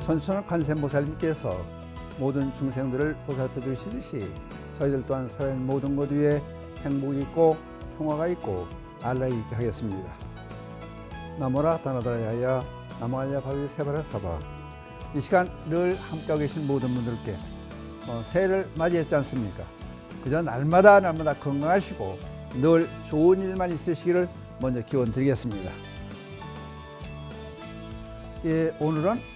천수는 관세음보살님께서 모든 중생들을 보살펴 주시듯이 저희들 또한 살아있는 모든 것 위에 행복이 있고 평화가 있고 안락이 있게 하겠습니다. 나모라 다나다라야야 나모알야 바위 세바라 사바. 이 시간 늘 함께하고 계신 모든 분들께 새해를 맞이했지 않습니까? 그저 날마다 건강하시고 늘 좋은 일만 있으시기를 먼저 기원 드리겠습니다. 예, 오늘은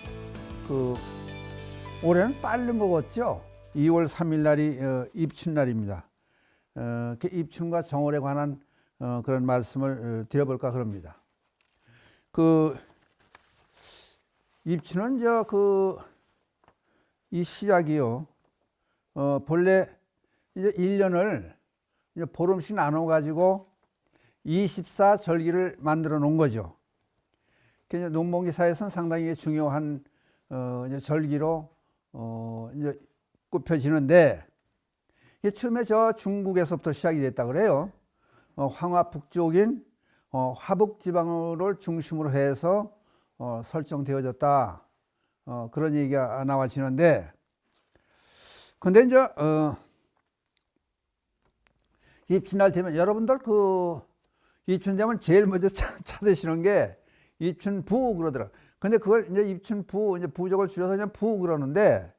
올해는 빨리 먹었죠. 2월 3일 날이 입춘날입니다. 입춘과 정월에 관한 그런 말씀을 드려볼까 합니다. 입춘은 이 시작이요. 본래 이제 1년을 이제 보름씩 나눠 가지고 24절기를 만들어 놓은 거죠. 농번기사에서는 상당히 중요한 이제 절기로 이제 꼽혀지는데, 이게 처음에 저 중국에서부터 시작이 됐다 그래요. 황화 북쪽인 화북 지방을 중심으로 해서 설정되어졌다. 그런 얘기가 나와지는데, 근데 이제 입춘날 되면 여러분들 입춘 되면 제일 먼저 찾으시는 게 입춘부 그러더라. 근데 그걸 이제 입춘부, 이제 부족을 줄여서 그냥 부 그러는데,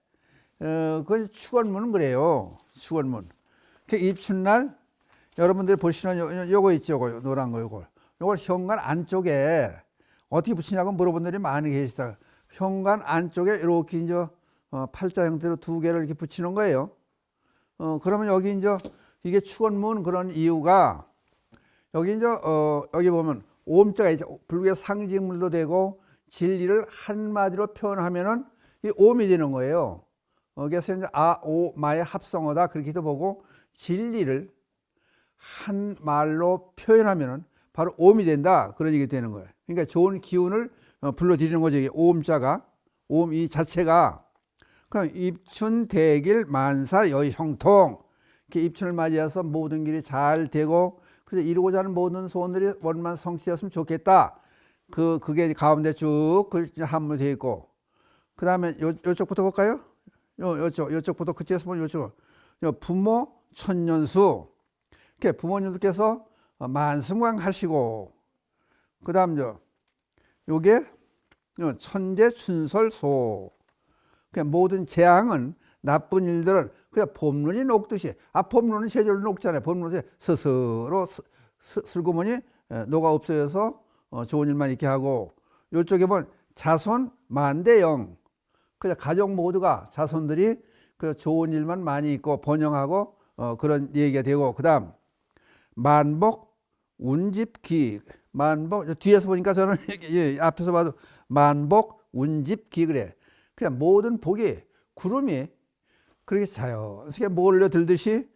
그건 축원문은 그래요. 축원문. 입춘날 여러분들이 보시는 요거 있죠. 노란 거 요걸 현관 안쪽에 어떻게 붙이냐고 물어본 분들이 많이 계시다. 현관 안쪽에 이렇게 이제 팔자 형태로 두 개를 이렇게 붙이는 거예요. 그러면 여기 이제 이게 축원문 그런 이유가, 여기 이제 여기 보면 오음자가 있죠. 불교의 상징물도 되고 진리를 한마디로 표현하면은 이 오음이 되는 거예요. 그래서 이제 오, 마의 합성어다 그렇게도 보고, 진리를 한 말로 표현하면은 바로 오음이 된다 그런 얘기 되는 거예요. 그러니까 좋은 기운을 불러들이는 거죠. 오음자가, 오음 이 자체가. 그럼 입춘 대길 만사 여형통. 이렇게 입춘을 맞이해서 모든 길이 잘 되고, 그래서 이루고자 하는 모든 소원들이 원만 성취되었으면 좋겠다. 그게 가운데 쭉 한문이 되어 있고, 그 다음에 요쪽부터 볼까요? 요쪽부터 그쪽에서 보면 요쪽. 부모 천년수. 이렇게 부모님들께서 만승왕하시고, 그 다음 요게 천재 춘설소. 모든 재앙은, 나쁜 일들은 그냥 봄눈이 녹듯이, 봄눈은 세절로 녹잖아요. 봄눈이 스스로 슬그머니 녹아 없어져서 좋은 일만 있게 하고, 이쪽에 보면 자손 만대영. 그냥 가족 모두가, 자손들이 그 좋은 일만 많이 있고 번영하고 그런 얘기가 되고, 그 다음 만복 운집기. 만복, 뒤에서 보니까 저는 앞에서 봐도 만복 운집기 그래. 그냥 모든 복이 구름이 그렇게 자연스럽게 몰려들듯이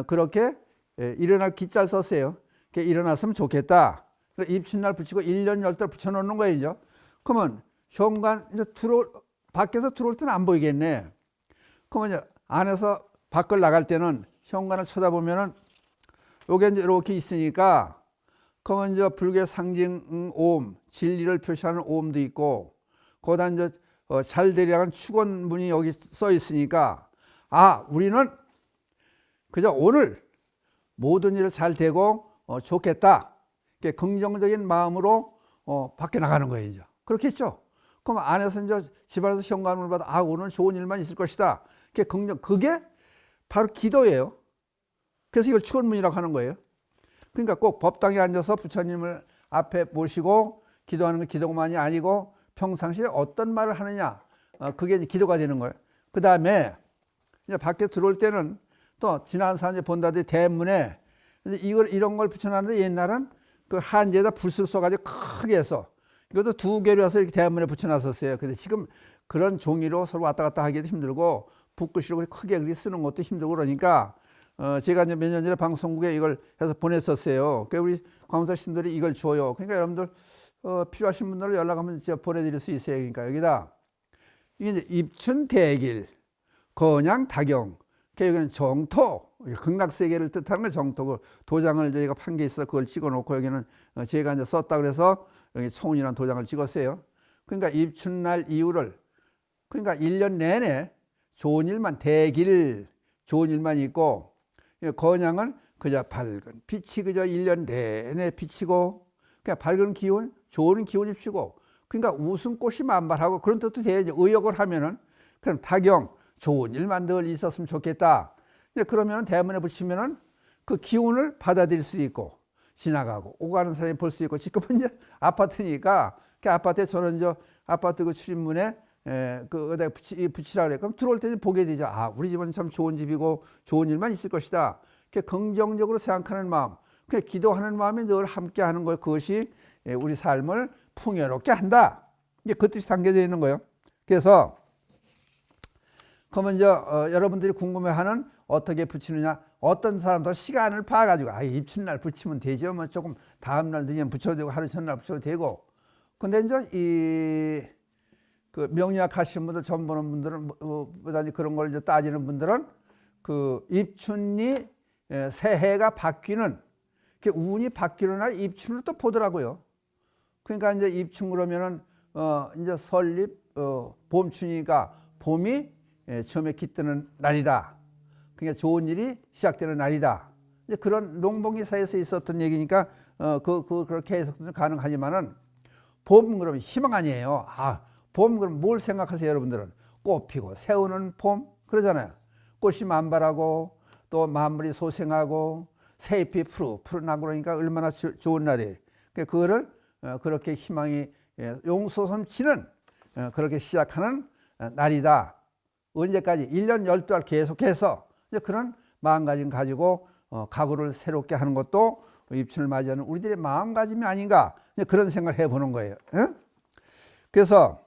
그렇게 일어날 기자를 썼어요. 일어났으면 좋겠다. 입춘날 붙이고 1년 10달 붙여놓는 거예요. 그러면 현관 이제 밖에서 들어올 때는 안 보이겠네. 그러면 이제 안에서 밖을 나갈 때는 현관을 쳐다보면은 요게 이제 이렇게 있으니까, 그러면 이제 불교의 상징 오음, 진리를 표시하는 오음도 있고, 거기다 이제 잘 되리라는 축원문이 여기 써 있으니까, 우리는 그저 오늘 모든 일을 잘 되고 좋겠다. 긍정적인 마음으로 밖에 나가는 거예요. 이제. 그렇겠죠? 그럼 안에서 이제 집안에서 현관을 받아 오늘 좋은 일만 있을 것이다. 그게 바로 기도예요. 그래서 이걸 축원문이라고 하는 거예요. 그러니까 꼭 법당에 앉아서 부처님을 앞에 모시고 기도하는 건 기도만이 아니고, 평상시에 어떤 말을 하느냐, 그게 이제 기도가 되는 거예요. 그 다음에 이제 밖에 들어올 때는 또 지나가는 사람들이 본다더니 대문에 이런 걸 붙여놨는데, 옛날은 그 한지에다 불을 써가지고 크게 해서 이것도 두 개로 해서 이렇게 대문에 붙여놨었어요. 근데 지금 그런 종이로 서로 왔다 갔다 하기도 힘들고, 붓글씨로 크게 그렇게 쓰는 것도 힘들고 그러니까, 제가 이제 몇 년 전에 방송국에 이걸 해서 보냈었어요. 그러니까 우리 광사 신들이 이걸 줘요. 그러니까 여러분들 필요하신 분들 연락하면 제가 보내드릴 수 있어요. 그러니까 여기다 이게 이제 입춘 대길, 건양 다경, 여기는 정토, 극락세계를 뜻하는 건 정토고, 도장을 저희가 판 게 있어 그걸 찍어놓고 여기는 제가 이제 썼다 그래서 여기 청운이라는 도장을 찍었어요. 그러니까 입춘날 이후를 그러니까 1년 내내 좋은 일만 대길 좋은 일만 있고 건양은 그저 밝은 빛이 그저 1년 내내 비치고 그냥 밝은 기운 좋은 기운이 비치고 그러니까 웃음꽃이 만발하고 그런 뜻도 돼야죠. 의역을 하면은 그럼 타경 좋은 일만 늘 있었으면 좋겠다. 그러면 대문에 붙이면은 그 기운을 받아들일 수 있고 지나가고 오고 가는 사람이 볼 수 있고 지금은 이제 아파트니까 그 아파트에 저는 저 아파트 그 출입문에 그 어디다 붙이라 그래. 그럼 들어올 때 보게 되죠. 아, 우리 집은 참 좋은 집이고 좋은 일만 있을 것이다. 이렇게 긍정적으로 생각하는 마음, 그냥 기도하는 마음이 늘 함께하는 것, 그것이 우리 삶을 풍요롭게 한다. 이게 그 뜻이 담겨져 있는 거예요. 그래서 그러면 이제 여러분들이 궁금해하는 어떻게 붙이느냐? 어떤 사람도 시간을 봐가지고 입춘날 붙이면 되죠. 뭐 조금 다음 날 늦으면 붙여도 되고 하루 전날 붙여도 되고. 근데 이제 그 명리학 하시는 분들, 전 보는 분들은 보다니 그런 걸 이제 따지는 분들은 그 입춘이 새해가 바뀌는 운이 바뀌는 날 입춘을 또 보더라고요. 그러니까 이제 입춘 그러면은 이제 설립 봄춘이니까 봄이 처음에 깃드는 날이다. 그러니까 좋은 일이 시작되는 날이다. 이제 그런 농번기사에서 있었던 얘기니까 그렇게 해석도 가능하지만은 봄 그러면 희망 아니에요. 봄 그럼 뭘 생각하세요, 여러분들은? 꽃 피고 새우는 봄 그러잖아요. 꽃이 만발하고 또 만물이 소생하고 새잎이 푸르나고 그러니까 얼마나 좋은 날이에요. 그거를 그렇게 희망이 용솟음치는 그렇게 시작하는 날이다. 언제까지? 1년 12달 계속해서 이제 그런 마음가짐 가지고 각오를 새롭게 하는 것도 입춘을 맞이하는 우리들의 마음가짐이 아닌가 그런 생각을 해보는 거예요. 그래서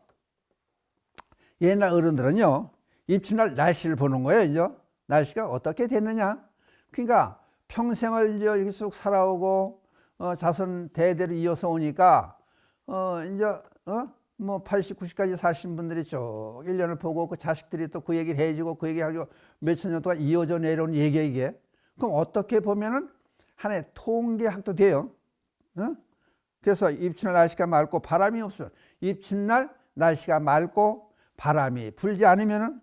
옛날 어른들은요 입춘날 날씨를 보는 거예요. 이제 날씨가 어떻게 됐느냐. 그러니까 평생을 이제 이렇게 쑥 살아오고 자손 대대로 이어서 오니까 이제 뭐 80, 90까지 사신 분들이 쭉 1년을 보고 그 자식들이 또 그 얘기를 해주고 그 얘기 하고 몇천 년 동안 이어져 내려온 얘기야 이게. 그럼 어떻게 보면은 하나의 통계학도 돼요. 그래서 입춘날 날씨가 맑고 바람이 없으면 입춘날 날씨가 맑고 바람이 불지 않으면은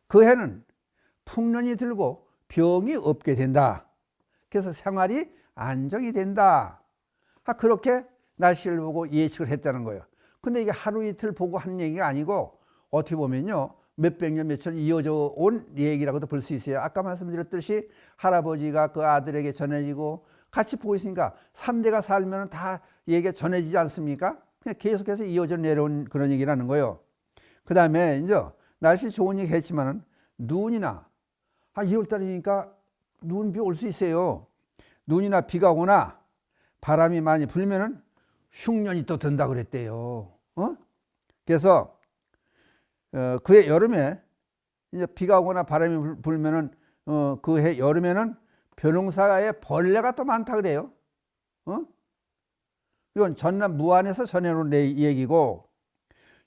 그 해는 풍년이 들고 병이 없게 된다. 그래서 생활이 안정이 된다. 그렇게 날씨를 보고 예측을 했다는 거예요. 근데 이게 하루 이틀 보고 한 얘기가 아니고 어떻게 보면요 몇백 년 몇천 년 이어져 온 얘기라고도 볼 수 있어요. 아까 말씀드렸듯이 할아버지가 그 아들에게 전해지고 같이 보고 있으니까 3대가 살면 다 얘기가 전해지지 않습니까? 그냥 계속해서 이어져 내려온 그런 얘기라는 거예요. 그 다음에 이제 날씨 좋은 얘기 했지만은 눈이나 2월달이니까 눈, 비 올 수 있어요. 눈이나 비가 오거나 바람이 많이 불면은 흉년이 또 든다 그랬대요. 그래서 그해 여름에 이제 비가 오거나 바람이 불면은 그해 여름에는 벼농사에 벌레가 또 많다 그래요. 이건 전남 무안에서 전해놓은 얘기고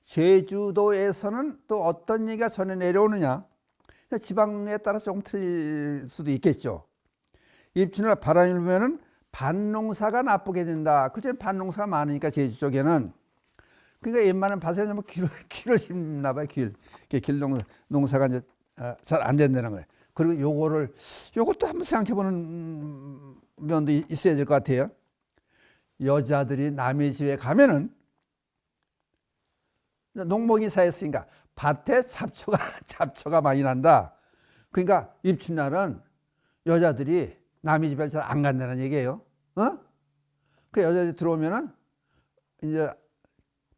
제주도에서는 또 어떤 얘기가 전해 내려오느냐. 지방에 따라서 조금 틀릴 수도 있겠죠. 입춘날 바람이 불면은 밭농사가 나쁘게 된다. 그때 밭농사가 많으니까 제주 쪽에는. 그러니까 웬만한 밭에 뭐 귤을 심나 봐요. 귤 농사가 이제 잘 안 된다는 거예요. 그리고 요것도 한번 생각해 보는 면도 있어야 될 것 같아요. 여자들이 남의 집에 가면은 농목이 사했으니까 밭에 잡초가 많이 난다. 그러니까 입춘날은 여자들이 남의 집에 잘 안 간다는 얘기예요. 그 여자들이 들어오면은 이제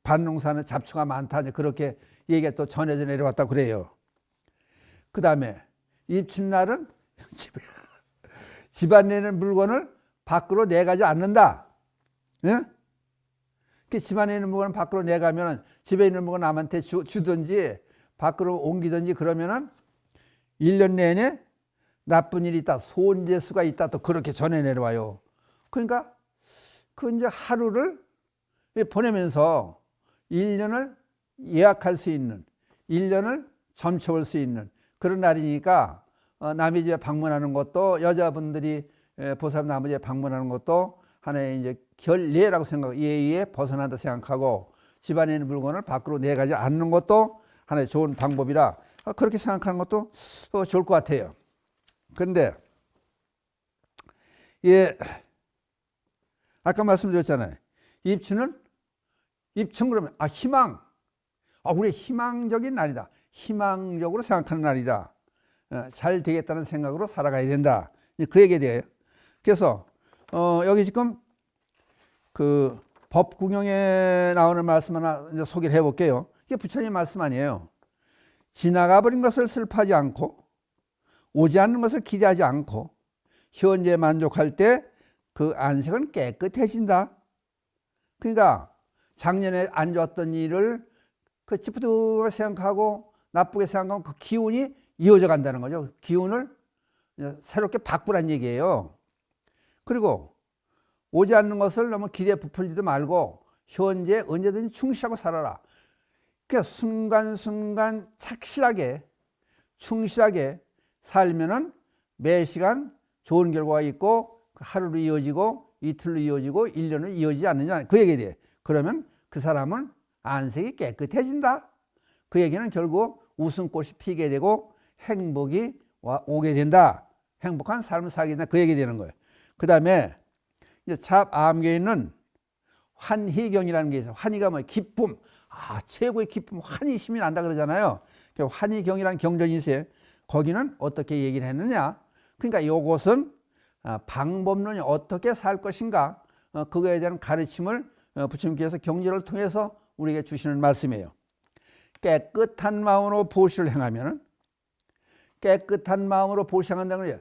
밭농사는 잡초가 많다. 이제 그렇게 얘기가 또 전해져 내려왔다고 그래요. 그 다음에 입춘날은 집안 내는 물건을 밖으로 내가지 않는다. 그 집안에 있는 물건을 밖으로 내가면은 집에 있는 물건 남한테 주든지 밖으로 옮기든지 그러면은 1년 내내 나쁜 일이 있다, 손재수가 있다, 또 그렇게 전해 내려와요. 그러니까 그 이제 하루를 보내면서 1년을 예약할 수 있는, 1년을 점쳐볼 수 있는 그런 날이니까 남의 집에 방문하는 것도 여자분들이 보살님 남의 집에 방문하는 것도 하나의 이제 결례라고 생각하고 예의에 벗어난다 생각하고 집안에 있는 물건을 밖으로 내가지 않는 것도 하나의 좋은 방법이라 그렇게 생각하는 것도 좋을 것 같아요. 근데 예, 아까 말씀드렸잖아요. 입춘은 입춘 그러면 희망. 우리 희망적인 날이다. 희망적으로 생각하는 날이다. 잘 되겠다는 생각으로 살아가야 된다. 그 얘기에 대해요. 그래서 여기 지금 그 법구경에 나오는 말씀 하나 이제 소개를 해볼게요. 이게 부처님 말씀 아니에요. 지나가 버린 것을 슬퍼하지 않고 오지 않는 것을 기대하지 않고 현재 만족할 때 그 안색은 깨끗해진다. 그러니까 작년에 안 좋았던 일을 그 찌푸드하게 생각하고 나쁘게 생각하면 그 기운이 이어져 간다는 거죠. 기운을 새롭게 바꾸란 얘기예요. 그리고 오지 않는 것을 너무 기대에 부풀리지 말고 현재 언제든지 충실하고 살아라. 그러니까 순간순간 착실하게 충실하게 살면은 매 시간 좋은 결과가 있고 하루로 이어지고 이틀로 이어지고 1년으로 이어지지 않느냐 그 얘기에 대해. 그러면 그 사람은 안색이 깨끗해진다. 그 얘기는 결국 웃음꽃이 피게 되고 행복이 오게 된다. 행복한 삶을 살게 된다. 그 얘기 되는 거예요. 그 다음에 이제 잡암계에 있는 환희경이라는 게 있어요. 환희가 뭐예요? 기쁨. 최고의 기쁨, 환희심이 난다 그러잖아요. 환희경이라는 경전이 있어요. 거기는 어떻게 얘기를 했느냐. 그러니까 이것은 방법론이 어떻게 살 것인가 그거에 대한 가르침을 부처님께서 경전을 통해서 우리에게 주시는 말씀이에요. 깨끗한 마음으로 보시를 행하면은 깨끗한 마음으로 보시 행한다는 거예요.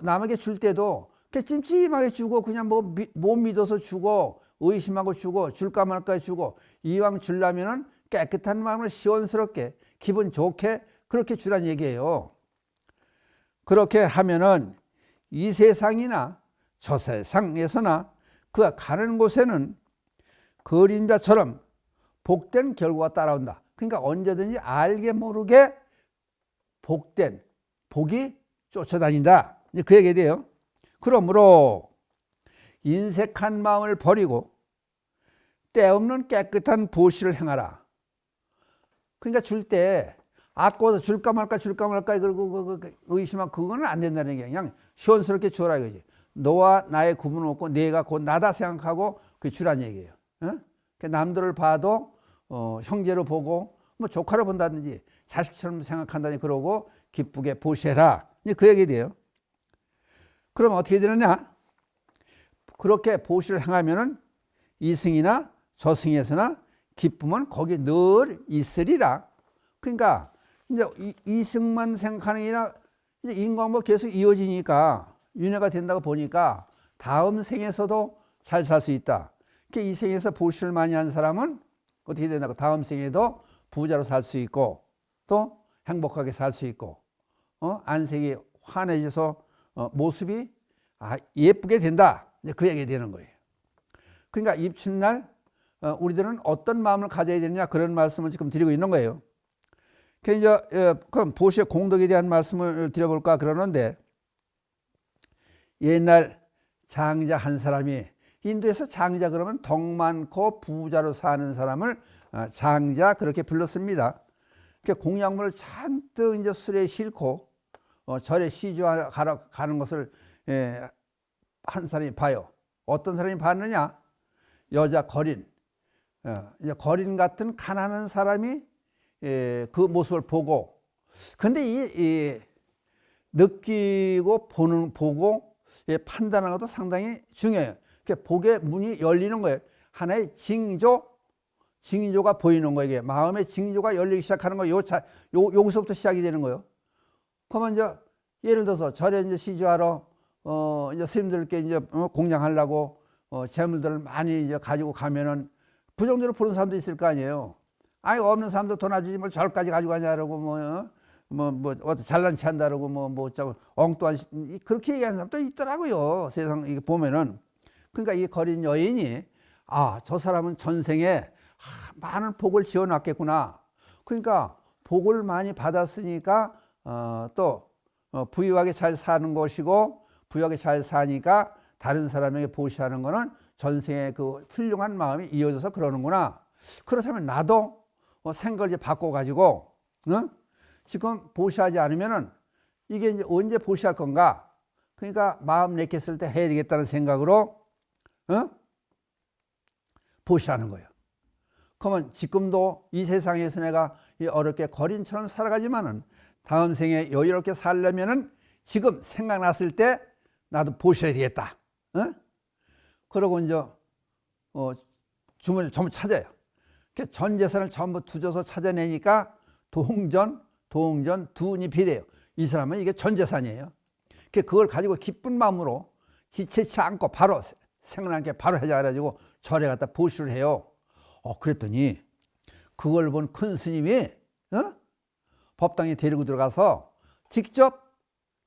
남에게 줄 때도 찜찜하게 주고 그냥 못 믿어서 주고 의심하고 주고 줄까 말까 주고 이왕 주려면은 깨끗한 마음으로 시원스럽게 기분 좋게 그렇게 주란 얘기예요. 그렇게 하면은 이 세상이나 저 세상에서나 그가 가는 곳에는 그림자처럼 복된 결과가 따라온다. 그러니까 언제든지 알게 모르게 복이 쫓아다닌다. 이제 그 얘기에 대해요. 그러므로 인색한 마음을 버리고 때없는 깨끗한 보시를 행하라. 그러니까 줄 때 아까워서 줄까 말까 그러고 의심하면 그거는 안 된다는 게 그냥 시원스럽게 줘라 이거지. 너와 나의 구분 없고 내가 곧 나다 생각하고 그 주란 얘기예요. 남들을 봐도 형제로 보고 뭐 조카로 본다든지 자식처럼 생각한다니 그러고 기쁘게 보시해라. 이제 그 얘기 돼요. 그럼 어떻게 되느냐? 그렇게 보시를 행하면은 이승이나 저승에서나 기쁨은 거기 늘 있으리라. 그러니까 이제 이승만 생각하는 게 아니라 이제 인과가 계속 이어지니까 윤회가 된다고 보니까 다음 생에서도 잘 살 수 있다. 이 생에서 보시를 많이 한 사람은 어떻게 되냐고 다음 생에도 부자로 살 수 있고 또 행복하게 살 수 있고 안색이 환해져서 모습이 예쁘게 된다. 이제 그 얘기 되는 거예요. 그러니까 입춘날 우리들은 어떤 마음을 가져야 되느냐 그런 말씀을 지금 드리고 있는 거예요. 그럼 보시의 공덕에 대한 말씀을 드려볼까 그러는데 옛날 장자 한 사람이 인도에서 장자 그러면 덕 많고 부자로 사는 사람을 장자 그렇게 불렀습니다. 공약물을 잔뜩 이제 술에 싣고 절에 시주하러 가는 것을 한 사람이 봐요. 어떤 사람이 봤느냐? 여자 거린, 거린 같은 가난한 사람이 그 모습을 보고, 근데 이 느끼고 보고 판단하는 것도 상당히 중요해요. 복의 문이 열리는 거예요. 하나의 징조가 보이는 거예요. 이게 마음의 징조가 열리기 시작하는 거예요. 여기서부터 시작이 되는 거예요. 그러면 이제 예를 들어서 절에 이제 시주하러 이제 스님들께 이제 공양하려고 재물들을 많이 이제 가지고 가면은 부정적으로 보는 사람도 있을 거 아니에요. 없는 사람도 돈 안 주지 뭘 절까지 가지고 가냐라고 어떤 잘난 체 한다라고 어쩌고 엉뚱한 그렇게 얘기하는 사람도 있더라고요. 세상 이게 보면은. 그러니까 이 거린 여인이 저 사람은 전생에 많은 복을 지어놨겠구나. 그러니까 복을 많이 받았으니까 또 부유하게 잘 사는 것이고 부유하게 잘 사니까 다른 사람에게 보시하는 거는 전생에 그 훌륭한 마음이 이어져서 그러는구나. 그렇다면 나도 생각을 이제 바꿔가지고, 지금 보시하지 않으면은 이게 이제 언제 보시할 건가? 그러니까 마음 내켰을 때 해야 되겠다는 생각으로, 보시하는 거예요. 그러면 지금도 이 세상에서 내가 어렵게 거린처럼 살아가지만은 다음 생에 여유롭게 살려면은 지금 생각났을 때 나도 보셔야 되겠다. 그러고 이제 주문을 전부 찾아요. 전 재산을 전부 두져서 찾아내니까 동전 두잎이 돼요. 이 사람은 이게 전 재산이에요. 그걸 가지고 기쁜 마음으로 지체치 않고 바로 생각난 게 바로 하자 그래가지고 절에 갖다 보시를 해요. 그랬더니 그걸 본 큰 스님이 법당에 데리고 들어가서 직접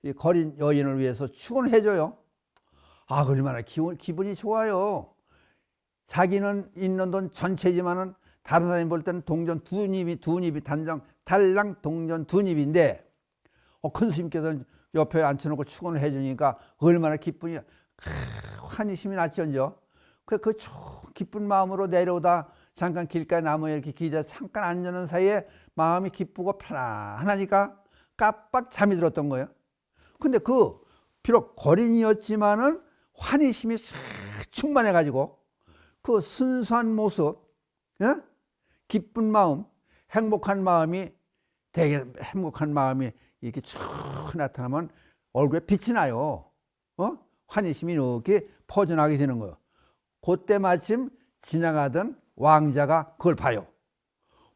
이 거린 여인을 위해서 축원을 해줘요. 얼마나 기분이 좋아요. 자기는 있는 돈 전체지만은 다른 사람이 볼 때는 동전 두 잎이 달랑 동전 두 잎인데 큰 스님께서 옆에 앉혀놓고 축원을 해주니까 얼마나 기분이 환희심이 났죠. 그 기쁜 마음으로 내려오다 잠깐 길가에 나무에 이렇게 기대 잠깐 앉는 사이에 마음이 기쁘고 편안하니까 깜빡 잠이 들었던 거예요. 근데 비록 거린이었지만은 환희심이 충만해가지고 그 순수한 모습, 기쁜 마음, 행복한 마음이 되게 행복한 마음이 이렇게 쭉 나타나면 얼굴에 빛이 나요. 환희심이 이렇게 퍼져나게 되는 거예요. 그때 마침 지나가던 왕자가 그걸 봐요.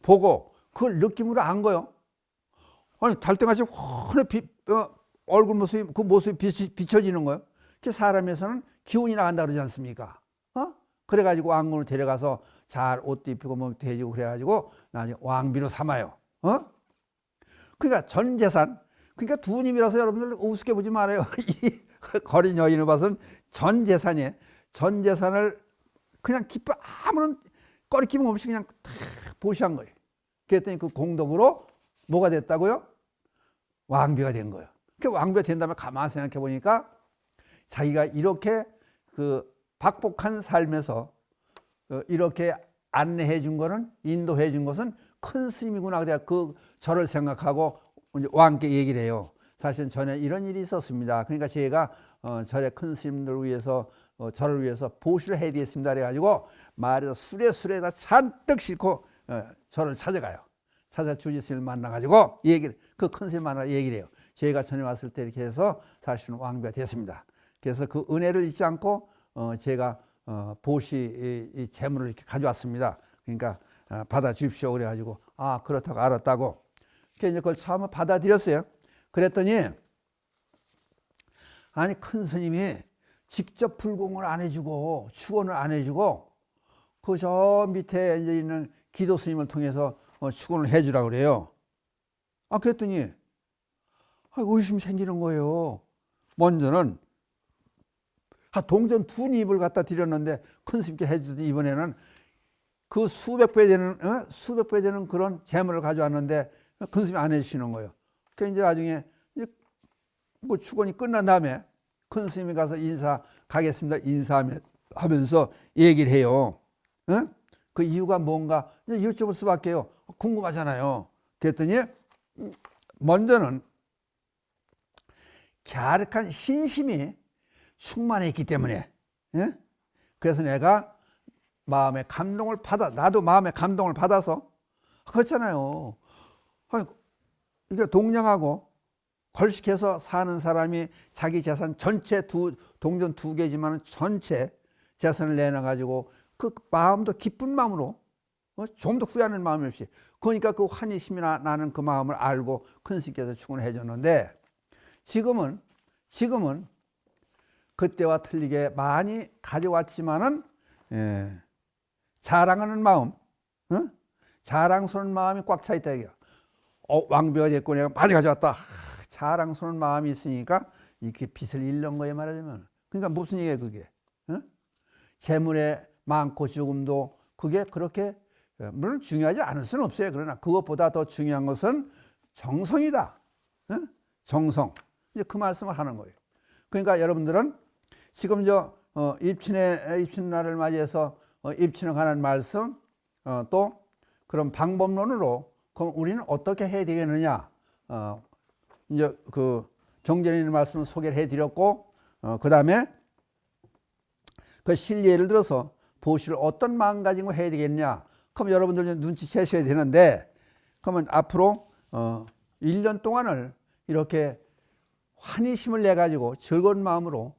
보고 그걸 느낌으로 안 거요. 달덩같이 환히 얼굴 모습이 그 모습이 비춰지는 거예요. 사람에서는 기운이 나간다 그러지 않습니까? 그래가지고 왕궁을 데려가서 잘 옷도 입히고 먹도 해주고 그래가지고 나중에 왕비로 삼아요. 그러니까 전 재산, 그러니까 두님이라서 여러분들 우습게 보지 말아요. 이 거린 여인을 봐서는 전 재산이에요. 전 재산을 그냥 기뻐 아무런 꺼리낌 없이 그냥 다 보시한 거예요. 그랬더니 그 공덕으로 뭐가 됐다고요? 왕비가 된 거예요. 그 왕비가 된 다음에 가만히 생각해 보니까 자기가 이렇게 박복한 삶에서 이렇게 안내해 준 거는, 인도해 준 것은 큰 스님이구나. 그래야 그 저를 생각하고 왕께 얘기를 해요. 사실은 전에 이런 일이 있었습니다. 그러니까 제가 절의 큰 스님들 위해서 저를 위해서 보시를 해야 되겠습니다. 그래가지고 말에서 수레다 잔뜩 싣고 저를 찾아가요. 찾아 주지 스님을 만나가지고 그 큰 스님 만나 얘기를 해요. 제가 전에 왔을 때 이렇게 해서 사실은 왕비가 됐습니다. 그래서 그 은혜를 잊지 않고 제가 보시 이 재물을 이렇게 가져왔습니다. 그러니까 받아 주십시오. 그래가지고 그렇다고 알았다고. 그래서 이제 그걸 처음 받아들였어요. 그랬더니 큰 스님이 직접 불공을 안 해주고 축원을 안 해주고 그 저 밑에 이제 있는 기도 스님을 통해서 축원을 해주라고 그래요. 그랬더니 의심이 생기는 거예요. 먼저는 동전 두 잎을 갖다 드렸는데 큰 스님께 해주더니 이번에는 그 수백 배 되는 그런 재물을 가져왔는데 큰 스님이 안 해주시는 거예요. 그래서 이제 나중에 뭐 축원이 끝난 다음에 큰 스님이 가서 가겠습니다. 인사하면서 얘기를 해요. 그 이유가 뭔가 여쭤볼 수밖에요. 궁금하잖아요. 그랬더니 먼저는 갸륵한 신심이 충만했기 때문에, 그래서 내가 나도 마음의 감동을 받아서 그렇잖아요. 이게 동냥하고 걸식해서 사는 사람이 자기 재산 전체 동전 두 개지만 전체 재산을 내놔가지고 그 마음도 기쁜 마음으로 좀 더 후회하는 마음이 없이, 그러니까 그 환희심이 나는 그 마음을 알고 큰 스님께서 축원을 해줬는데 지금은 그때와 틀리게 많이 가져왔지만은 자랑하는 마음, 자랑스러운 마음이 꽉 차 있다 이게요. 왕비가 됐고 내가 많이 가져왔다. 자랑스러운 마음이 있으니까 이렇게 빚을 잃는 거예요, 말하자면. 그러니까 무슨 얘기예요, 그게? 재물의 많고 적음도 그게 그렇게 물론 중요하지 않을 수는 없어요. 그러나 그것보다 더 중요한 것은 정성이다. 정성. 이제 그 말씀을 하는 거예요. 그러니까 여러분들은 지금 입춘날을 맞이해서 입춘에 관한 말씀, 또 그럼 방법론으로 그럼 우리는 어떻게 해야 되겠느냐? 이제 그 경전에 말씀을 소개를 해드렸고, 그 다음에 그 실례를 들어서 보시를 어떤 마음가짐으로 해야 되겠냐? 그럼 여러분들 좀 눈치채셔야 되는데, 그러면 앞으로 1년 동안을 이렇게 환희심을 내 가지고 즐거운 마음으로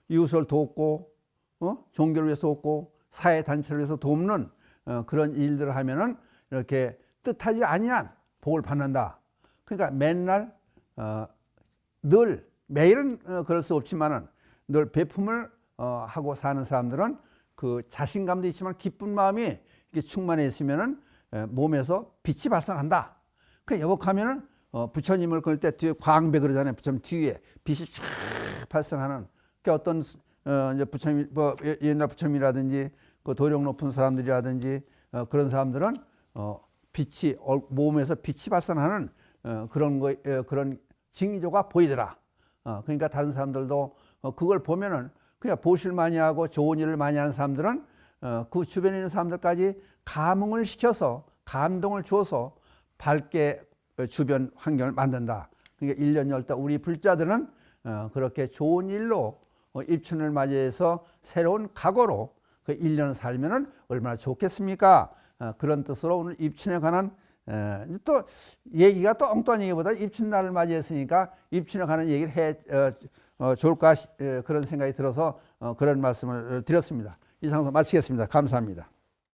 이웃을 돕고, 종교를 위해서 돕고, 사회 단체를 위해서 돕는 그런 일들을 하면은 이렇게 뜻하지 아니한 복을 받는다. 그러니까 맨날 늘 매일은 그럴 수 없지만은 늘 배품을 하고 사는 사람들은 그 자신감도 있지만 기쁜 마음이 이렇게 충만해 있으면은 몸에서 빛이 발산한다. 그 여복하면은 부처님을 그럴 때 뒤에 광배 그러잖아요. 부처님 뒤에 빛이 쫙 발산하는 그 어떤 이제 부처님 뭐 옛날 부처님이라든지 그 도령 높은 사람들이라든지 그런 사람들은 빛이 몸에서 빛이 발산하는 그런 거 그런 징조가 보이더라. 그러니까 다른 사람들도 그걸 보면은 그냥 보실 많이 하고 좋은 일을 많이 하는 사람들은 그 주변에 있는 사람들까지 감흥을 시켜서 감동을 주어서 밝게 주변 환경을 만든다. 그러니까 1년 열다 우리 불자들은 그렇게 좋은 일로 입춘을 맞이해서 새로운 각오로 그 1년을 살면은 얼마나 좋겠습니까? 그런 뜻으로 오늘 입춘에 관한 또 얘기가 또 엉뚱한 얘기보다 입춘날을 맞이했으니까 입춘에 관한 얘기를 해 좋을까 그런 생각이 들어서 그런 말씀을 드렸습니다. 이상으로 마치겠습니다. 감사합니다.